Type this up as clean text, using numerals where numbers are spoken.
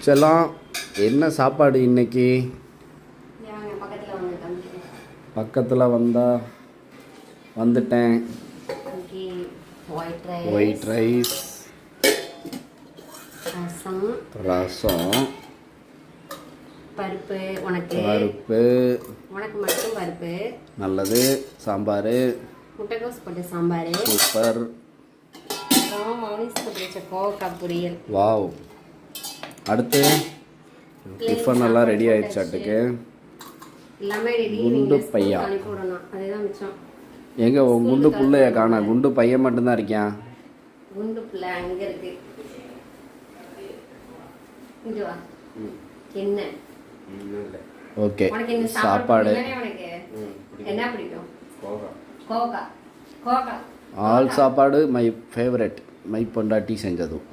செல்லம், என்ன சாப்பாடு இன்னைக்கு? பக்கத்தில் வந்துட்டேன். ஒயிட் ரைஸ், ரசம், பருப்பு. உனக்கு மட்டும் பருப்பு. நல்லது. சாம்பார், முட்டைகோஸ் போட்டு சாம்பார். சூப்பர். மௌனிஸ்க்கு பிடிச்ச கோவக்காய் பொரியல். வாவ். அடுத்து டிஃபன் எல்லாம் ரெடி ஆயிடுச்சாட்டுக்கு. எல்லாமே ரெடி. குண்டு பையா அனுப்பிவிடணும், அதுதான் மிச்சம். எங்க உன் குண்டு புள்ளைய காணா? குண்டு பையன் மட்டும்தான் இருக்கான். குண்டு பிள்ளை அங்கே இருக்கு. இங்க வா. என்ன? ஓகே, சாப்பாடு. என்ன பிடிக்கும்? கோவக்காய். கோவக்காய் ஆல் சாப்பாடு மை ஃபேவரட். மை பொண்டாட்டி செஞ்சதும்.